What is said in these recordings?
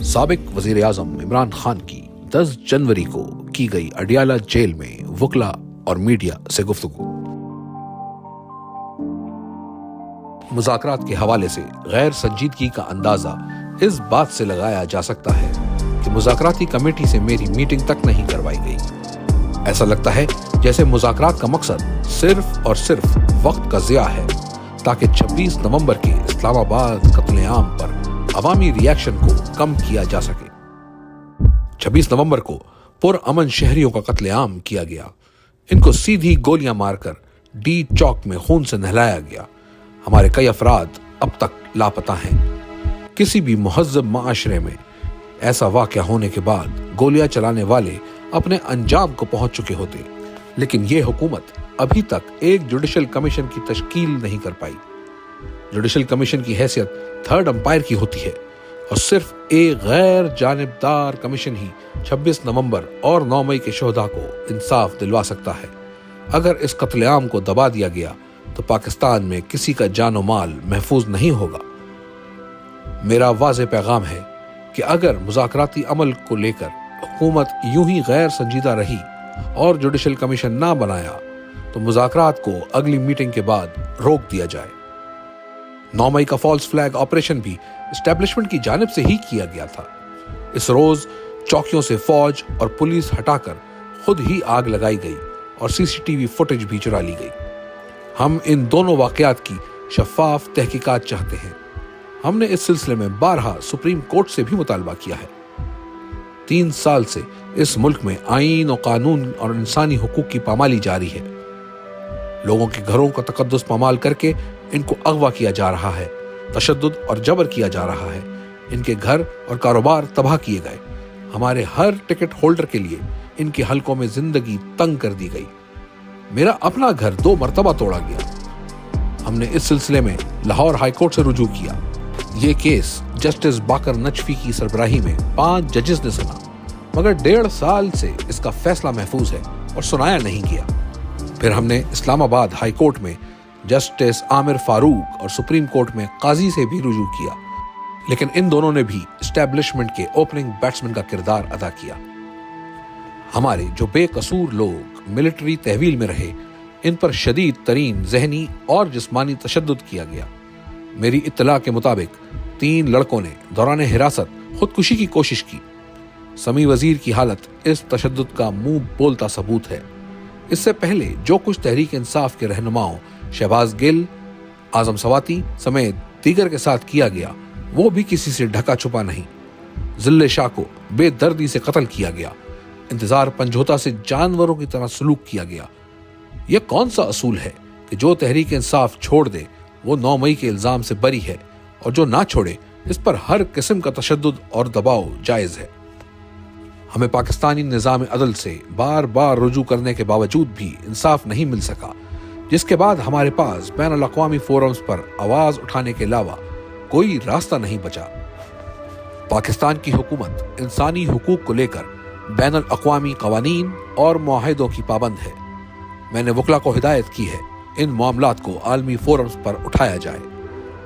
سابق وزیر اعظم عمران خان کی 10 جنوری کو کی گئی اڈیالہ جیل میں وکلا اور میڈیا سے گفتگو۔ مذاکرات کے حوالے سے غیر سنجیدگی کا اندازہ اس بات سے لگایا جا سکتا ہے کہ مذاکراتی کمیٹی سے میری میٹنگ تک نہیں کروائی گئی۔ ایسا لگتا ہے جیسے مذاکرات کا مقصد صرف اور صرف وقت کا ضیاع ہے تاکہ 26 نومبر کے اسلام آباد قتل عام پر عوامی ریاکشن کو کم کیا جا سکے۔ 26 نومبر کو پرامن شہریوں کا قتل عام کیا گیا۔ ان کو سیدھی گولیاں مار کر ڈی چوک میں خون سے نہلایا گیا۔ ہمارے کئی افراد اب تک لاپتہ ہیں۔ کسی بھی مہذب معاشرے میں ایسا واقعہ ہونے کے بعد گولیاں چلانے والے اپنے انجام کو پہنچ چکے ہوتے، لیکن یہ حکومت ابھی تک ایک جوڈیشل کمیشن کی تشکیل نہیں کر پائی۔ جوڈیشل کمیشن کی حیثیت تھرڈ امپائر کی ہوتی ہے اور صرف ایک غیر جانبدار کمیشن ہی 26 نومبر اور 9 مئی کے شہداء کو انصاف دلوا سکتا ہے۔ اگر اس قتل عام کو دبا دیا گیا تو پاکستان میں کسی کا جان و مال محفوظ نہیں ہوگا۔ میرا واضح پیغام ہے کہ اگر مذاکراتی عمل کو لے کر حکومت یوں ہی غیر سنجیدہ رہی اور جوڈیشل کمیشن نہ بنایا تو مذاکرات کو اگلی میٹنگ کے بعد روک دیا جائے۔ 9 مئی کا فالس فلیگ آپریشن بھی اسٹیبلشمنٹ کی جانب سے ہی کیا گیا تھا۔ اس روز چوکیوں سے فوج اور پولیس ہٹا کر خود ہی آگ لگائی گئی اور CCTV فوٹیج بھی چرا لی گئی۔ ہم ان دونوں واقعات کی شفاف تحقیقات چاہتے ہیں۔ ہم نے اس سلسلے میں بارہا سپریم کورٹ سے بھی مطالبہ کیا ہے۔ 3 سال سے اس ملک میں آئین و قانون اور انسانی حقوق کی پامالی جاری ہے۔ لوگوں کے گھروں کا تقدس پامال کر کے ان کو اغوا کیا جا رہا ہے، تشدد اور جبر کیا جا رہا ہے۔ ان کے گھر اور کاروبار تباہ کیے گئے۔ ہمارے ہر ٹکٹ ہولڈر کے لیے ان کے حلقوں میں زندگی تنگ کر دی گئی۔ میرا اپنا گھر 2 مرتبہ توڑا گیا۔ ہم نے اس سلسلے میں لاہور ہائی کورٹ سے رجوع کیا۔ یہ کیس جسٹس باقر نجفی کی سربراہی میں 5 ججز نے سنا، مگر 1.5 سال سے اس کا فیصلہ محفوظ ہے اور سنایا نہیں گیا۔ پھر ہم نے اسلام آباد ہائی کورٹ میں جسٹس عامر فاروق اور سپریم کورٹ میں قاضی سے بھی رجوع کیا، لیکن ان دونوں نے بھی اسٹیبلشمنٹ کے اوپننگ بیٹسمین کا کردار ادا کیا۔ ہمارے جو بے قصور لوگ ملٹری تحویل میں رہے، ان پر شدید ترین ذہنی اور جسمانی تشدد کیا گیا۔ میری اطلاع کے مطابق 3 لڑکوں نے دوران حراست خودکشی کی کوشش کی۔ سمیع وزیر کی حالت اس تشدد کا منہ بولتا ثبوت ہے۔ اس سے پہلے جو کچھ تحریک انصاف کے رہنماؤں شہباز گل، اعظم سواتی سمیت دیگر کے ساتھ کیا گیا، وہ بھی کسی سے ڈھکا چھپا نہیں۔ ذل شاہ کو بے دردی سے قتل کیا گیا۔ انتظار پنجھوتا سے جانوروں کی طرح سلوک کیا گیا۔ یہ کون سا اصول ہے کہ جو تحریک انصاف چھوڑ دے وہ 9 مئی کے الزام سے بری ہے، اور جو نہ چھوڑے اس پر ہر قسم کا تشدد اور دباؤ جائز ہے؟ ہمیں پاکستانی نظام عدل سے بار بار رجوع کرنے کے باوجود بھی انصاف نہیں مل سکا، جس کے بعد ہمارے پاس بین الاقوامی فورمز پر آواز اٹھانے کے علاوہ کوئی راستہ نہیں بچا۔ پاکستان کی حکومت انسانی حقوق کو لے کر بین الاقوامی قوانین اور معاہدوں کی پابند ہے۔ میں نے وکلا کو ہدایت کی ہے ان معاملات کو عالمی فورمز پر اٹھایا جائے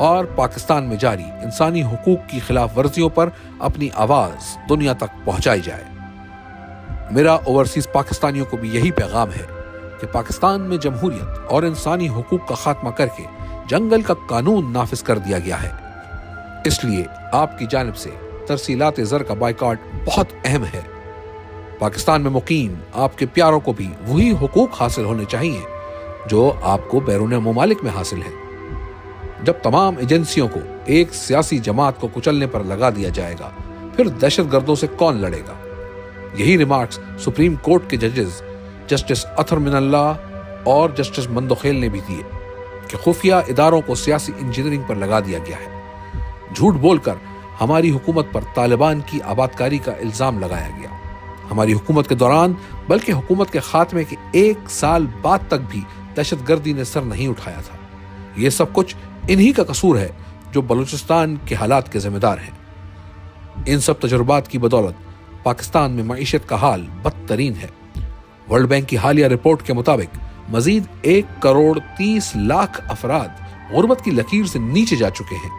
اور پاکستان میں جاری انسانی حقوق کی خلاف ورزیوں پر اپنی آواز دنیا تک پہنچائی جائے۔ میرا اوورسیز پاکستانیوں کو بھی یہی پیغام ہے کہ پاکستان میں جمہوریت اور انسانی حقوق کا خاتمہ کر کے جنگل کا قانون نافذ کر دیا گیا ہے۔ اس لیے آپ کی جانب سے ترسیلات زر کا بائیکاٹ بہت اہم ہے۔ پاکستان میں مقیم آپ کے پیاروں کو بھی وہی حقوق حاصل ہونے چاہیے جو آپ کو بیرون ممالک میں حاصل ہے۔ جب تمام ایجنسیوں کو ایک سیاسی جماعت کو کچلنے پر لگا دیا جائے گا، پھر دہشت گردوں سے کون لڑے گا؟ یہی ریمارکس سپریم کورٹ کے ججز جسٹس اطہر من اللہ اور جسٹس مندوخیل نے بھی دیے کہ خفیہ اداروں کو سیاسی انجینئرنگ پر لگا دیا گیا ہے۔ جھوٹ بول کر ہماری حکومت پر طالبان کی آبادکاری کا الزام لگایا گیا۔ ہماری حکومت کے دوران بلکہ حکومت کے خاتمے کے 1 سال بعد تک بھی دہشت گردی نے سر نہیں اٹھایا تھا۔ یہ سب کچھ انہی کا قصور ہے جو بلوچستان کے حالات کے ذمہ دار ہیں۔ ان سب تجربات کی بدولت پاکستان میں معیشت کا حال بدترین ہے۔ ورلڈ بینک کی حالیہ رپورٹ کے مطابق مزید 1,30,00,000 افراد غربت کی لکیر سے نیچے جا چکے ہیں۔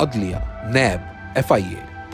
عدلیہ، نیب، FIA،